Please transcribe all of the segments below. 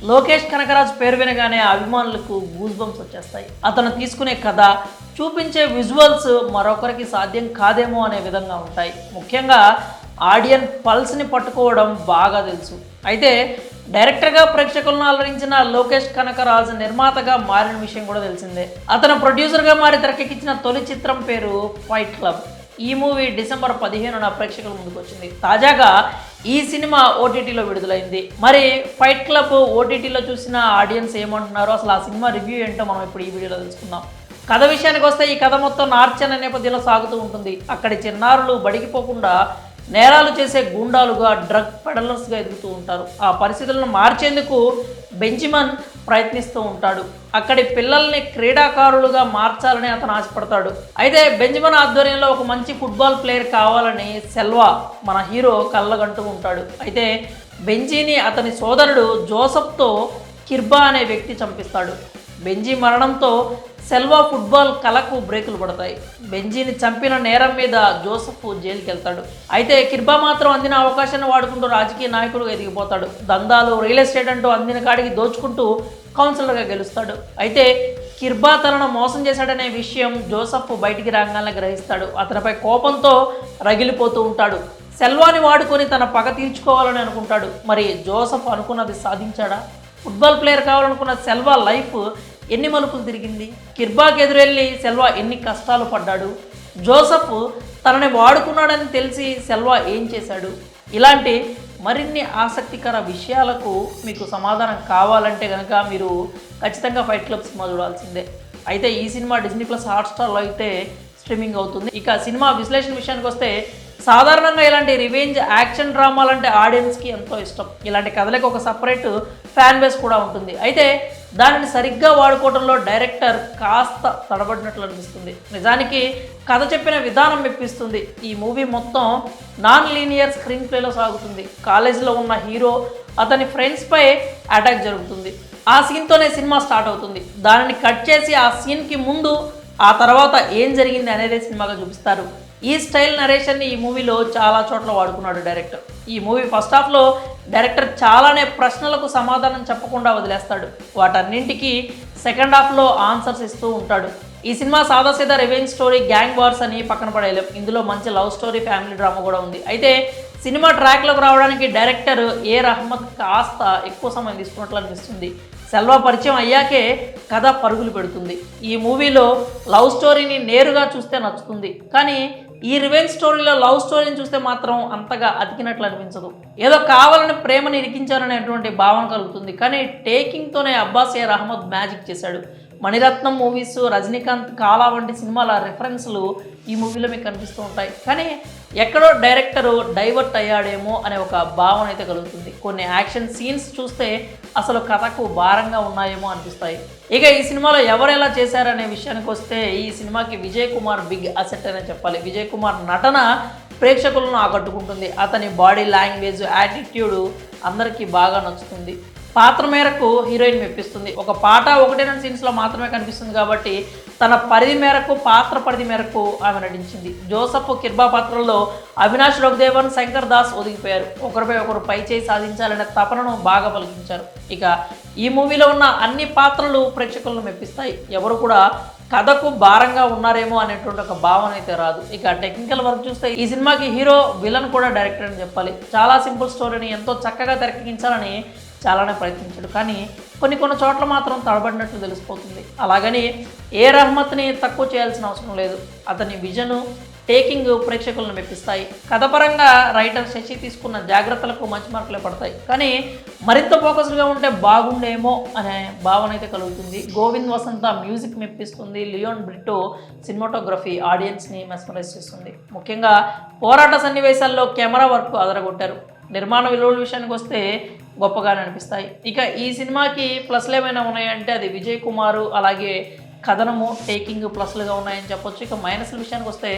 లోకేష్ కనకరాజ్ పేరు వినగానే అభిమానులకు గూస్ బంప్స్ వచ్చేస్తాయి. అతను తీసుకునే కథ, చూపించే విజువల్స్ మరొకరికి సాధ్యం కాదేమో అనే విధంగా ఉంటాయి. ముఖ్యంగా ఆడియన్ పల్స్ని పట్టుకోవడం బాగా తెలుసు. అయితే డైరెక్టర్గా ప్రేక్షకులను అలరించిన లోకేష్ కనకరాజ్ నిర్మాతగా మారిన విషయం కూడా తెలిసిందే. అతను ప్రొడ్యూసర్గా మారి తెరకెక్కించిన తొలి చిత్రం పేరు ఫైట్ క్లబ్. ఈ మూవీ డిసెంబర్ 15న ప్రేక్షకుల ముందుకు వచ్చింది. తాజాగా ఈ సినిమా ఓటీటీలో విడుదలైంది. మరి ఫైట్ క్లబ్ ఓటీటీలో చూసిన ఆడియన్స్ ఏమంటున్నారో, అసలు ఆ సినిమా రివ్యూ ఏంటో మనం ఇప్పుడు ఈ వీడియోలో తెలుసుకుందాం. కథ విషయానికి వస్తే ఈ కథ మొత్తం నార్త్ అనే నేపథ్యంలో సాగుతూ ఉంటుంది. అక్కడి చిన్నారులు బడికి పోకుండా నేరాలు చేసే గూండాలుగా, డ్రగ్ పెడలర్స్గా ఎదుగుతూ ఉంటారు. ఆ పరిస్థితులను మార్చేందుకు బెంజమిన్ ప్రయత్నిస్తూ ఉంటాడు. అక్కడి పిల్లల్ని క్రీడాకారులుగా మార్చాలని అతను ఆశపడతాడు. అయితే బెంజమిన్ ఆధ్వర్యంలో ఒక మంచి ఫుట్బాల్ ప్లేయర్ కావాలని సెల్వా మన హీరో కళ్ళగంటూ ఉంటాడు. అయితే బెంజీని అతని సోదరుడు జోసెఫ్తో కిర్బా అనే వ్యక్తి చంపిస్తాడు. బెంజీ మరణంతో సెల్వా ఫుట్బాల్ కళకు బ్రేకులు పడతాయి. బెంజీని చంపిన నేరం మీద జోసెఫ్ జైలుకి వెళ్తాడు. అయితే కిర్బా మాత్రం అందిన అవకాశాన్ని వాడుకుంటూ రాజకీయ నాయకుడుగా ఎదిగిపోతాడు. దందాలు, రియల్ ఎస్టేట్ అంటూ అందిన కాడికి దోచుకుంటూ కౌన్సిలర్గా గెలుస్తాడు. అయితే కిర్బా తనను మోసం చేశాడనే విషయం జోసెఫ్ బయటికి రాగానే గ్రహిస్తాడు. అతనిపై కోపంతో రగిలిపోతూ ఉంటాడు. సెల్వాని వాడుకొని తన పగ తీర్చుకోవాలని అనుకుంటాడు. మరి జోసెఫ్ అనుకున్నది సాధించాడా? ఫుట్బాల్ ప్లేయర్ కావాలనుకున్న సెల్వా లైఫ్ ఎన్ని మలుపులు తిరిగింది? కిర్బాకి ఎదురెళ్ళి సెల్వా ఎన్ని కష్టాలు పడ్డాడు? జోసెఫ్ తనని వాడుకున్నాడని తెలిసి సెల్వా ఏం చేశాడు? ఇలాంటి మరిన్ని ఆసక్తికర విషయాలకు మీకు సమాధానం కావాలంటే కనుక మీరు ఖచ్చితంగా ఫైట్ క్లబ్ సినిమా చూడాల్సిందే. అయితే ఈ సినిమా డిస్నీ+ హాట్‌స్టార్లో అయితే స్ట్రీమింగ్ అవుతుంది. ఇక సినిమా విశ్లేషణ విషయానికి వస్తే, సాధారణంగా ఇలాంటి రివెంజ్ యాక్షన్ డ్రామాలంటే ఆడియన్స్కి ఎంతో ఇష్టం. ఇలాంటి కథలకు ఒక సపరేట్ ఫ్యాన్ బేస్ కూడా ఉంటుంది. అయితే దానిని సరిగ్గా వాడుకోవడంలో డైరెక్టర్ కాస్త తడబడినట్లు అనిపిస్తుంది. నిజానికి కథ చెప్పిన విధానం మెప్పిస్తుంది. ఈ మూవీ మొత్తం నాన్ లీనియర్ స్క్రీన్ ప్లేలో సాగుతుంది. కాలేజీలో ఉన్న హీరో అతని ఫ్రెండ్స్పై అటాక్ జరుగుతుంది. ఆ సీన్తోనే సినిమా స్టార్ట్ అవుతుంది. దానిని కట్ చేసి ఆ సీన్కి ముందు, ఆ తర్వాత ఏం జరిగింది అనేది సినిమాగా చూపిస్తారు. ఈ స్టైల్ నరేషన్ని ఈ మూవీలో చాలా చోట్ల వాడుకున్నాడు డైరెక్టర్. ఈ మూవీ ఫస్ట్ హాఫ్లో డైరెక్టర్ చాలానే ప్రశ్నలకు సమాధానం చెప్పకుండా వదిలేస్తాడు. వాటన్నింటికి సెకండ్ హాఫ్లో ఆన్సర్స్ ఇస్తూ ఉంటాడు. ఈ సినిమా సాదాసీదా రివెంజ్ స్టోరీ, గ్యాంగ్ వార్స్ అని పక్కన పడేయలేం. ఇందులో మంచి లవ్ స్టోరీ, ఫ్యామిలీ డ్రామా కూడా ఉంది. అయితే సినిమా ట్రాక్లోకి రావడానికి డైరెక్టర్ రహమత్ కాస్త ఎక్కువ సమయం తీసుకున్నట్లు అనిపిస్తుంది. సెల్వా పరిచయం అయ్యాకే కథ పరుగులు పెడుతుంది. ఈ మూవీలో లవ్ స్టోరీని నేరుగా చూస్తే నచ్చుతుంది, కానీ ఈ రివెంజ్ స్టోరీలో లవ్ స్టోరీని చూస్తే మాత్రం అంతగా అతికినట్లు అనిపించదు. ఏదో కావాలని ప్రేమను ఇరికించారనేటువంటి భావన కలుగుతుంది. కానీ టేకింగ్తోనే అబ్బాస్ రహమత్ మ్యాజిక్ చేశాడు. మణిరత్నం మూవీస్, రజనీకాంత్, కాలా వంటి సినిమాల రెఫరెన్స్లు ఈ మూవీలో మీకు కనిపిస్తూ ఉంటాయి. కానీ ఎక్కడో డైరెక్టరు డైవర్ట్ అయ్యాడేమో అనే ఒక భావన అయితే కలుగుతుంది. కొన్ని యాక్షన్ సీన్స్ చూస్తే అసలు కథకు భారంగా ఉన్నాయేమో అనిపిస్తాయి. ఇక ఈ సినిమాలో ఎవరు ఎలా చేశారనే విషయానికి వస్తే, ఈ సినిమాకి విజయ్ కుమార్ బిగ్ అసెట్ అనే చెప్పాలి. విజయ్ కుమార్ నటన ప్రేక్షకులను ఆకట్టుకుంటుంది. అతని బాడీ లాంగ్వేజ్, యాటిట్యూడ్ అందరికీ బాగా నచ్చుతుంది. పాత్ర మేరకు హీరోయిన్ మెప్పిస్తుంది. ఒక పాట, 1-2 సీన్స్లో మాత్రమే కనిపిస్తుంది కాబట్టి తన పరిధి మేరకు, పాత్ర పరిధి మేరకు ఆమె నటించింది. జోసెఫ్, కిర్బా పాత్రల్లో అవినాష్ రఘుదేవన్, శంకర్ దాస్ ఒదిగిపోయారు. ఒకరిపై ఒకరు పై చేయి సాధించాలనే తపనను బాగా పలికించారు. ఇక ఈ మూవీలో ఉన్న అన్ని పాత్రలు ప్రేక్షకులను మెప్పిస్తాయి. ఎవరు కూడా కథకు భారంగా ఉన్నారేమో అనేటువంటి ఒక భావన అయితే రాదు. ఇక టెక్నికల్ వర్క్ చూస్తే ఈ సినిమాకి హీరో, విలన్ కూడా డైరెక్టర్ అని చెప్పాలి. చాలా సింపుల్ స్టోరీని ఎంతో చక్కగా తెరకెక్కించాలని చాలానే ప్రయత్నించాడు, కానీ కొన్ని చోట్ల మాత్రం తడబడినట్లు తెలిసిపోతుంది. అలాగని రహమత్ని తక్కువ చేయాల్సిన అవసరం లేదు. అతని విజను, టేకింగ్ ప్రేక్షకులను మెప్పిస్తాయి. కథపరంగా రైటర్ శశి తీసుకున్న జాగ్రత్తలకు మంచి మార్కులే పడతాయి, కానీ మరింత ఫోకస్డ్గా ఉంటే బాగుండేమో అనే భావన అయితే కలుగుతుంది. గోవింద్ వసంత మ్యూజిక్ మెప్పిస్తుంది. లియోన్ బ్రిటో సినిమాటోగ్రఫీ ఆడియన్స్ని మెస్మరైజ్ చేస్తుంది. ముఖ్యంగా పోరాట సన్నివేశాల్లో కెమెరా వర్క్ అదరగొట్టారు. నిర్మాణ విలువల విషయానికి వస్తే గొప్పగానే అనిపిస్తాయి. ఇక ఈ సినిమాకి ప్లస్లు ఏమైనా ఉన్నాయంటే అది విజయ్ కుమారు, అలాగే కథనము, టేకింగ్ ప్లస్లుగా ఉన్నాయని చెప్పొచ్చు. ఇక మైనస్ల విషయానికి వస్తే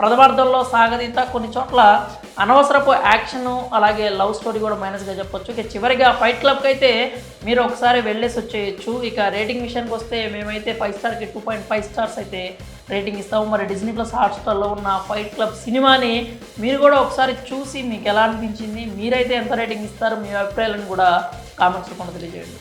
ప్రథమార్థంలో సాగదీత, కొన్ని చోట్ల అనవసరపు యాక్షను, అలాగే లవ్ స్టోరీ కూడా మైనస్గా చెప్పొచ్చు. ఇక చివరిగా ఫైట్ క్లబ్కి అయితే మీరు ఒకసారి వెళ్ళేసి వచ్చేయచ్చు. ఇక రేటింగ్ విషయానికి వస్తే మేమైతే 5 స్టార్కి 2.5 స్టార్స్ అయితే రేటింగ్ ఇస్తాము. మరి డిస్నీ+ హాట్‌స్టార్లో ఉన్న ఫైట్ క్లబ్ సినిమాని మీరు కూడా ఒకసారి చూసి మీకు ఎలా అనిపించింది, మీరైతే ఎంత రేటింగ్ ఇస్తారు, మీ అభిప్రాయాలను కూడా కామెంట్స్ రూపంలో తెలియజేయండి.